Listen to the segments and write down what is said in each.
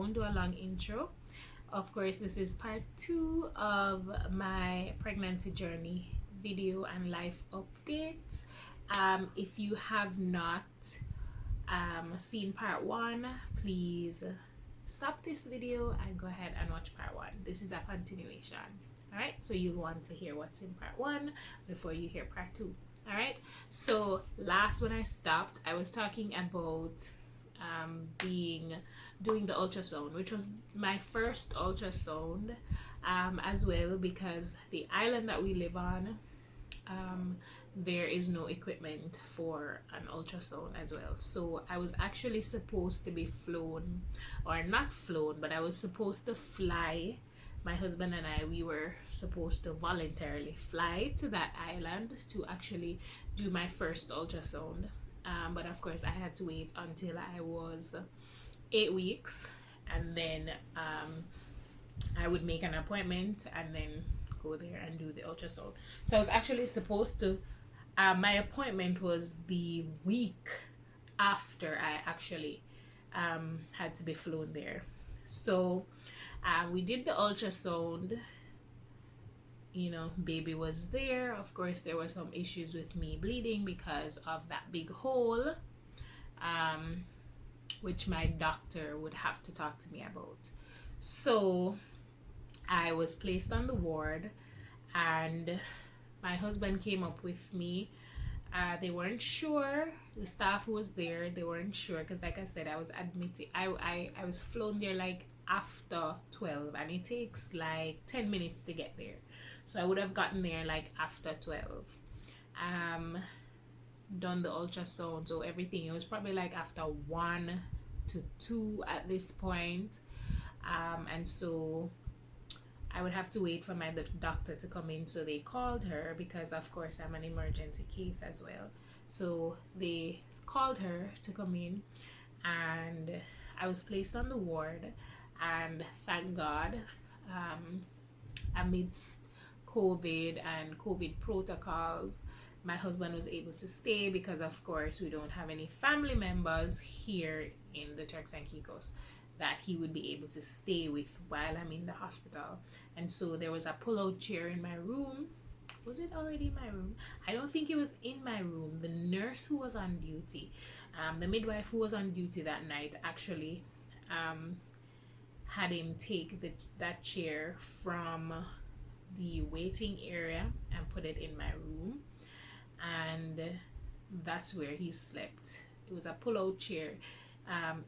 won't do a long intro. Of course, this is part 2 of my pregnancy journey video and life updates. If you have not seen part 1, please stop this video and go ahead and watch part 1. This is a continuation. All right, so you'll want to hear what's in part 1 before you hear part 2. All right, so last when I stopped, I was talking about doing the ultrasound, which was my first ultrasound as well, because the island that we live on, there is no equipment for an ultrasound as well. So I was actually supposed to be flown, or not flown, but I was supposed to fly. My husband and I, we were supposed to voluntarily fly to that island to actually do my first ultrasound. But of course, I had to wait until I was 8 weeks, and then I would make an appointment and then go there and do the ultrasound. So I was actually supposed to, my appointment was the week after I actually had to be flown there. So we did the ultrasound. You know, baby was there. Of course, there were some issues with me bleeding because of that big hole, which my doctor would have to talk to me about. So I was placed on the ward, and my husband came up with me. They weren't sure, the staff who was there, they weren't sure, because like I said, I was admitted, I was flown there like after 12, and it takes like 10 minutes to get there. So I would have gotten there like after 12. Done the ultrasound, so everything, it was probably like after 1 to 2 at this point. And so I would have to wait for my doctor to come in. So they called her, because of course I'm an emergency case as well. So they called her to come in, and I was placed on the ward. And thank God, amidst COVID and COVID protocols, my husband was able to stay, because of course we don't have any family members here in the Turks and Caicos that he would be able to stay with while I'm in the hospital. And so there was a pull-out chair in my room. Was it already in my room? I don't think it was in my room. The nurse who was on duty, the midwife who was on duty that night, actually had him take that chair from the waiting area and put it in my room, and that's where he slept. It was a pull-out chair.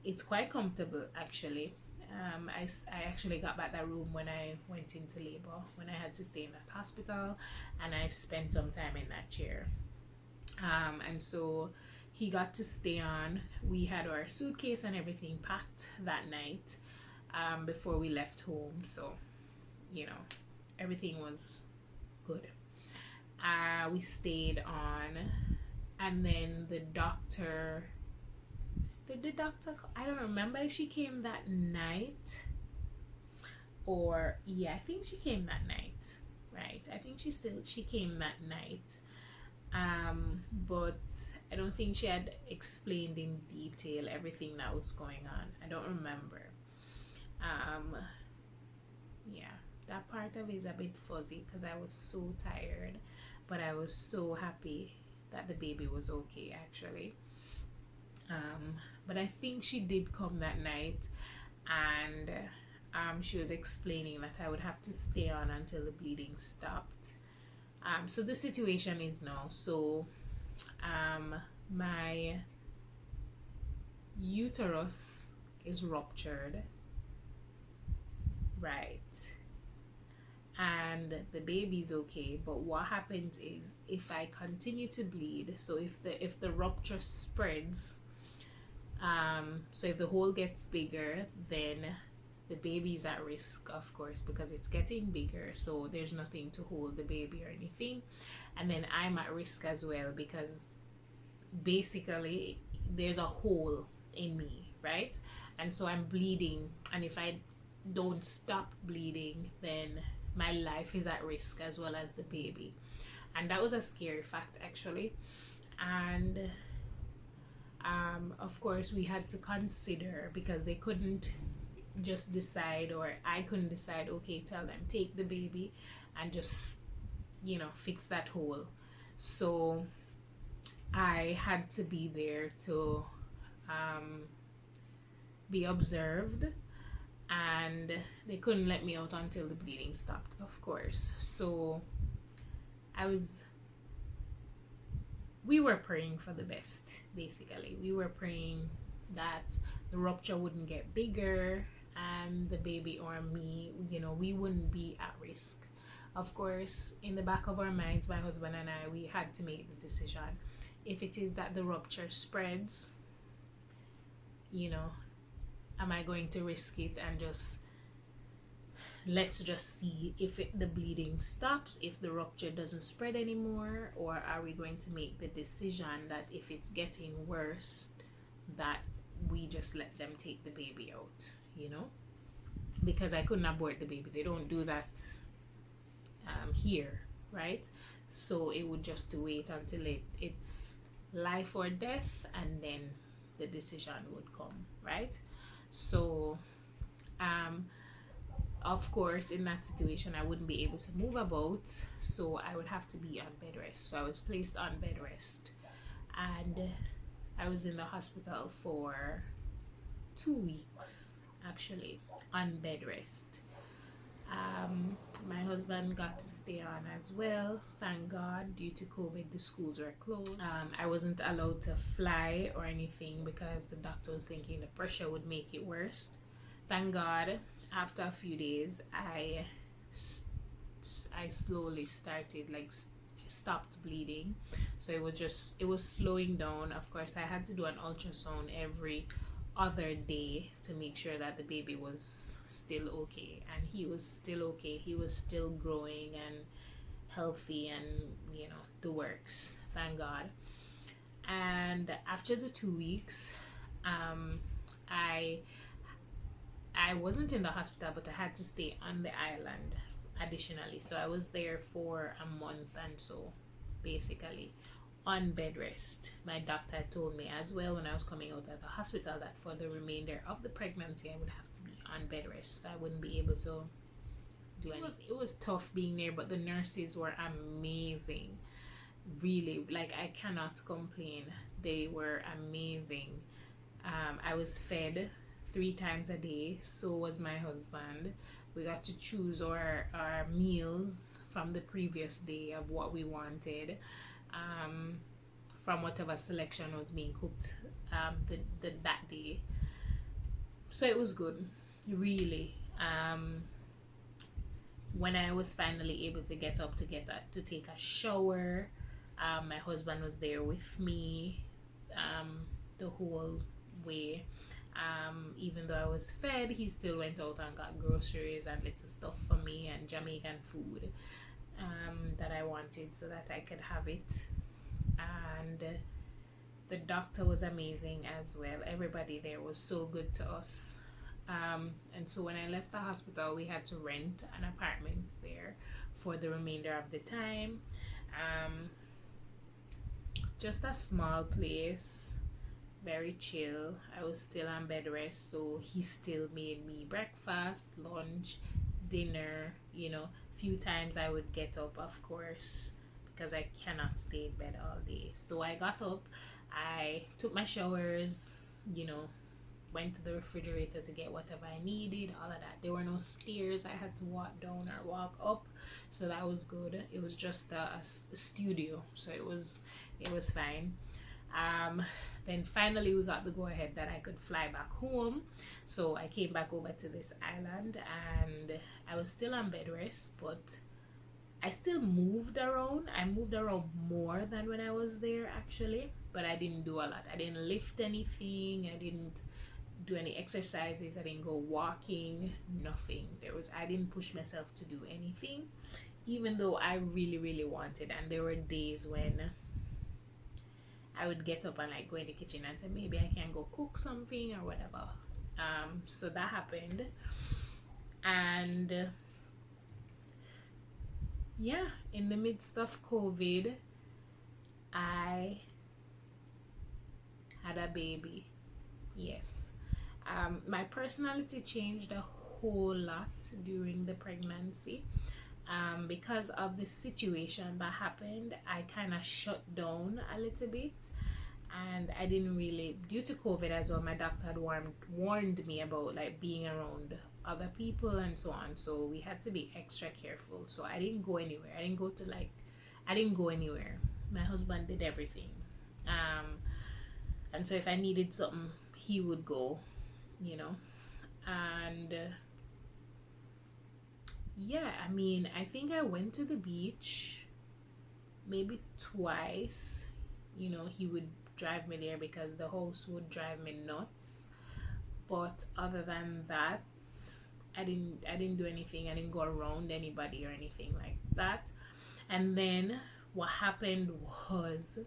It's quite comfortable actually. I actually got back that room when I went into labor, when I had to stay in that hospital, and I spent some time in that chair. And so he got to stay on. We had our suitcase and everything packed that night before we left home, so you know, everything was good. We stayed on, and then the doctor, I don't remember if she came that night, or yeah, I think she came that night, right? I think she came that night, but I don't think she had explained in detail everything that was going on. I don't remember. Yeah, that part of it is a bit fuzzy because I was so tired, but I was so happy that the baby was okay actually. But I think she did come that night, and she was explaining that I would have to stay on until the bleeding stopped. So the situation is now, so my uterus is ruptured, right, and the baby's okay, but what happens is, if I continue to bleed, so if the rupture spreads, so if the hole gets bigger, then the baby's at risk, of course, because it's getting bigger, so there's nothing to hold the baby or anything, and then I'm at risk as well, because basically there's a hole in me, right? And so I'm bleeding, and if I don't stop bleeding, then my life is at risk as well as the baby. And that was a scary fact actually. And of course we had to consider, because they couldn't just decide, or I couldn't decide, okay, tell them take the baby and just, fix that hole. So I had to be there to um, be observed, and they couldn't let me out until the bleeding stopped, of course. So I was we were praying for the best. Basically, we were praying that the rupture wouldn't get bigger, and the baby or me, we wouldn't be at risk. Of course, in the back of our minds, my husband and I, we had to make the decision. If it is that the rupture spreads, am I going to risk it and just let's just see if the bleeding stops, if the rupture doesn't spread anymore, or are we going to make the decision that if it's getting worse, that we just let them take the baby out, because I couldn't abort the baby. They don't do that here, right? So it would just to wait until it's life or death, and then the decision would come, right? So of course, in that situation, I wouldn't be able to move about, so I would have to be on bed rest. So I was placed on bed rest, and I was in the hospital for 2 weeks, actually, on bed rest. My husband got to stay on as well, thank God. Due to COVID, the schools were closed. I wasn't allowed to fly or anything because the doctor was thinking the pressure would make it worse. Thank God, after a few days, I slowly started, stopped bleeding. So it was slowing down. Of course, I had to do an ultrasound every other day to make sure that the baby was still okay, and he was still okay. He was still growing and healthy, and the works, thank God. And after the 2 weeks, I wasn't in the hospital, but I had to stay on the island additionally. So I was there for a month and so, basically on bed rest. My doctor told me as well when I was coming out of the hospital that for the remainder of the pregnancy I would have to be on bed rest. I wouldn't be able to do anything. It was tough being there, but the nurses were amazing. Really, I cannot complain. They were amazing. I was fed 3 times a day, so was my husband. We got to choose our meals from the previous day of what we wanted, from whatever selection was being cooked that day. So it was good, really. When I was finally able to get up to take a shower, my husband was there with me the whole way. Even though I was fed, he still went out and got groceries and little stuff for me and Jamaican food that I wanted so that I could have it. And the doctor was amazing as well. Everybody there was so good to us. And so when I left the hospital, we had to rent an apartment there for the remainder of the time. Just a small place, very chill. I was still on bed rest, so he still made me breakfast, lunch, dinner. Few times I would get up, of course, because I cannot stay in bed all day. So I got up, I took my showers, went to the refrigerator to get whatever I needed, all of that. There were no stairs I had to walk down or walk up, so that was good. It was just a studio, so it was fine. Then finally we got the go ahead that I could fly back home. So I came back over to this island, and I was still on bed rest, but I still moved around. I moved around more than when I was there, actually, but I didn't do a lot. I didn't lift anything. I didn't do any exercises. I didn't go walking, nothing. I didn't push myself to do anything, even though I really, really wanted. And there were days when I would get up and go in the kitchen and say maybe I can go cook something or whatever. So that happened, and yeah, in the midst of COVID, I had a baby. Yes, My personality changed a whole lot during the pregnancy. Because of the situation that happened, I kind of shut down a little bit, and I didn't really, due to COVID as well, my doctor had warned me about like being around other people and so on, so we had to be extra careful. So I didn't go anywhere. I didn't go anywhere. My husband did everything. And so if I needed something, he would go, you know. And yeah, I mean, I think I went to the beach maybe twice. He would drive me there because the host would drive me nuts. But other than that, I didn't do anything. I didn't go around anybody or anything like that. And then what happened was,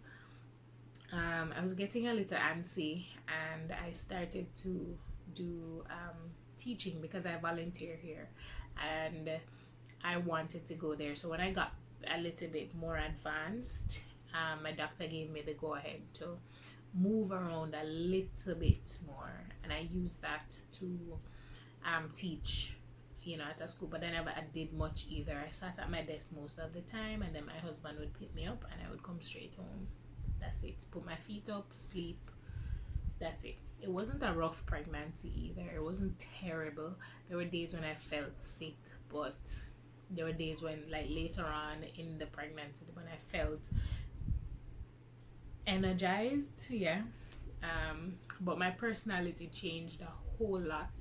I was getting a little antsy, and I started to do teaching because I volunteer here, and I wanted to go there. So when I got a little bit more advanced, my doctor gave me the go ahead to move around a little bit more, and I used that to teach, at a school. But I never did much either. I sat at my desk most of the time, and then my husband would pick me up, and I would come straight home. That's it. Put my feet up, sleep. That's it. It wasn't a rough pregnancy either. It wasn't terrible. There were days when I felt sick, but there were days when, like, later on in the pregnancy, when I felt energized. Yeah. But my personality changed a whole lot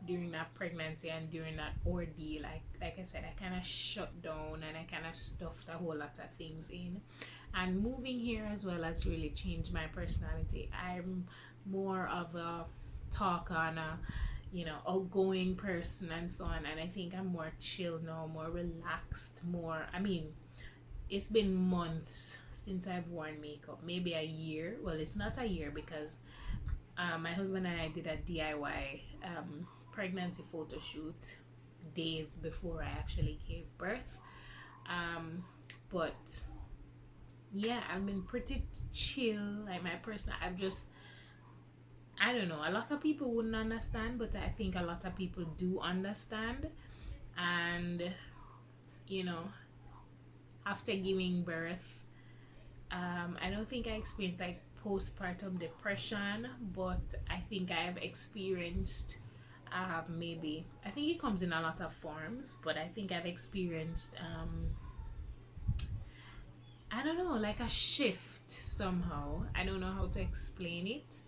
during that pregnancy and during that ordeal. Like I said, I kind of shut down, and I kind of stuffed a whole lot of things in. And moving here as well has really changed my personality. I'm more of a talker and a outgoing person and so on, and I think I'm more chill now, more relaxed, more, I mean, it's been months since I've worn makeup, maybe a year. Well, it's not a year because my husband and I did a DIY pregnancy photo shoot days before I actually gave birth. But yeah, I've been pretty chill. Like, my person, I don't know, a lot of people wouldn't understand, but I think a lot of people do understand. And after giving birth, I don't think I experienced like postpartum depression, but I think I've experienced, maybe, I think it comes in a lot of forms, but I think I've experienced, I don't know, like a shift somehow. I don't know how to explain it.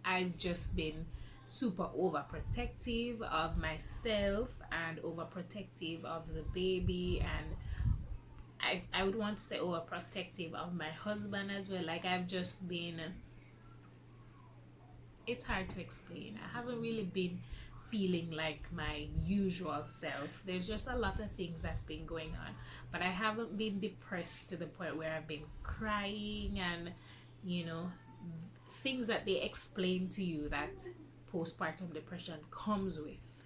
I've just been super overprotective of myself and overprotective of the baby, and I would want to say overprotective of my husband as well. Like, I've just been, it's hard to explain. I haven't really been feeling like my usual self. There's just a lot of things that's been going on, but I haven't been depressed to the point where I've been crying and things that they explain to you that postpartum depression comes with,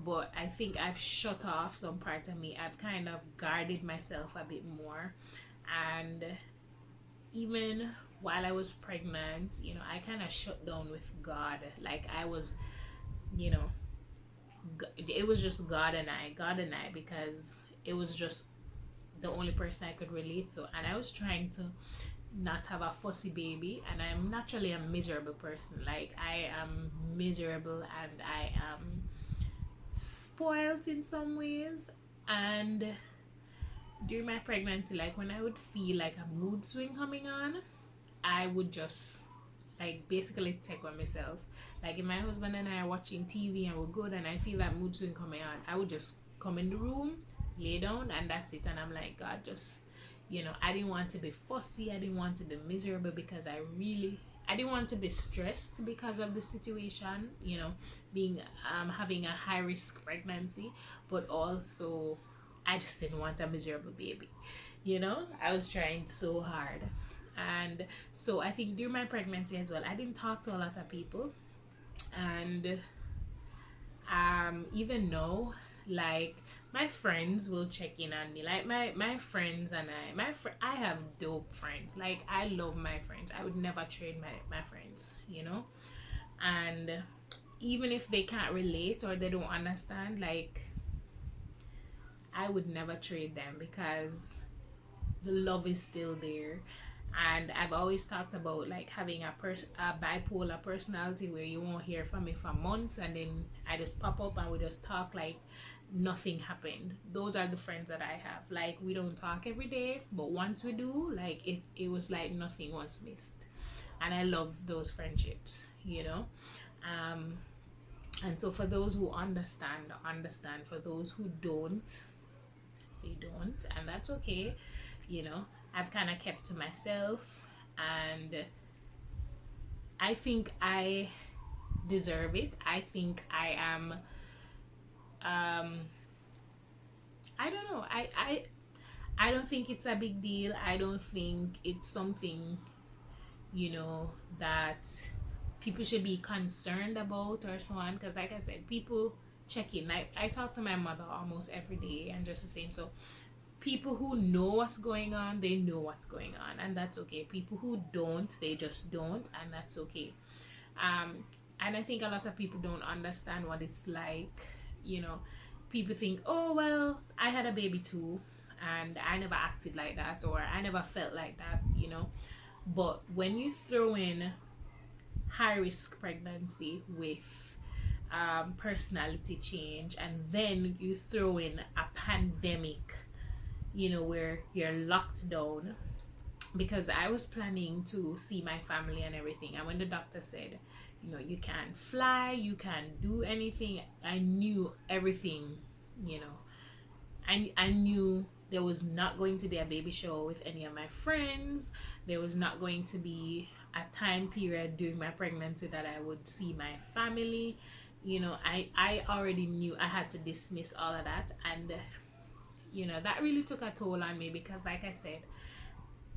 but I think I've shut off some part of me. I've kind of guarded myself a bit more, and even while I was pregnant, I kind of shut down with God. Like, I was, it was just God and I, because it was just the only person I could relate to, and I was trying to not have a fussy baby, and I'm naturally a miserable person. Like, I am miserable, and I am spoiled in some ways. And during my pregnancy, like, when I would feel like a mood swing coming on, I would just, like, basically take on myself. Like, if my husband and I are watching TV and we're good and I feel that mood swing coming on, I would just come in the room, lay down, and that's it. And I'm like, God, just, I didn't want to be fussy. I didn't want to be miserable, because I didn't want to be stressed because of the situation, being having a high risk pregnancy, but also I just didn't want a miserable baby. I was trying so hard. And so I think during my pregnancy as well, I didn't talk to a lot of people. And even now, Like my friends will check in on me. Like my friends and I have dope friends. Like I love my friends. I would never trade my friends, you know. And even if they can't relate or they don't understand, like I would never trade them because the love is still there. And I've always talked about like having a bipolar personality where you won't hear from me for months and then I just pop up and we just talk like nothing happened. Those are the friends that I have. Like we don't talk every day, but once we do, like it was like nothing was missed. And I love those friendships, you know. um and so for those who understand. For those who don't, they don't, and that's okay. You know, I've kind of kept to myself, and I think I deserve it. I think I am I don't know. I don't think it's a big deal. I don't think it's something, you know, that people should be concerned about or so on, because like I said, people check in. I talk to my mother almost every day and just the same. So people who know what's going on, they know what's going on, and that's okay. People who don't, they just don't, and that's okay. um and I think a lot of people don't understand what it's like, you know. People think, oh well, I had a baby too and I never acted like that, or I never felt like that, you know. But when you throw in high risk pregnancy with personality change, and then you throw in a pandemic, you know, where you're locked down, because I was planning to see my family and everything. And when the doctor said, you know, you can't fly, you can't do anything, I knew everything, you know. I knew there was not going to be a baby shower with any of my friends. There was not going to be a time period during my pregnancy that I would see my family. You know, I already knew I had to dismiss all of that. And, you know, that really took a toll on me because, like I said,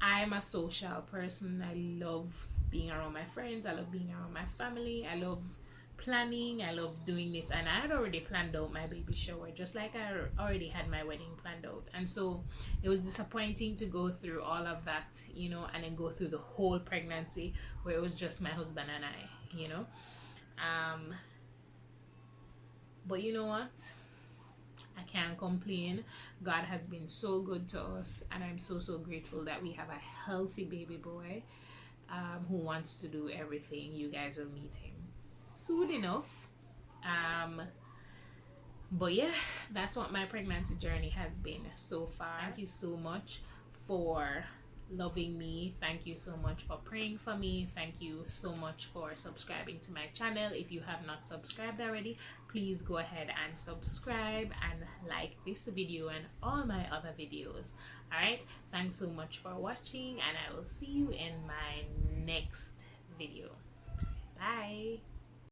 I'm a social person. I love being around my friends. I love being around my family. I love planning. I love doing this. And I had already planned out my baby shower, just like I already had my wedding planned out. And so it was disappointing to go through all of that, you know, and then go through the whole pregnancy where it was just my husband and I, you know. Um, but you know what? I can't complain. God has been so good to us, and I'm so grateful that we have a healthy baby boy who wants to do everything. You guys will meet him soon enough. Um, but yeah, that's what my pregnancy journey has been so far. Thank you so much for loving me. Thank you so much for praying for me. Thank you so much for subscribing to my channel. If you have not subscribed already, please go ahead and subscribe and like this video and all my other videos. All right, thanks so much for watching, and I will see you in my next video. Bye.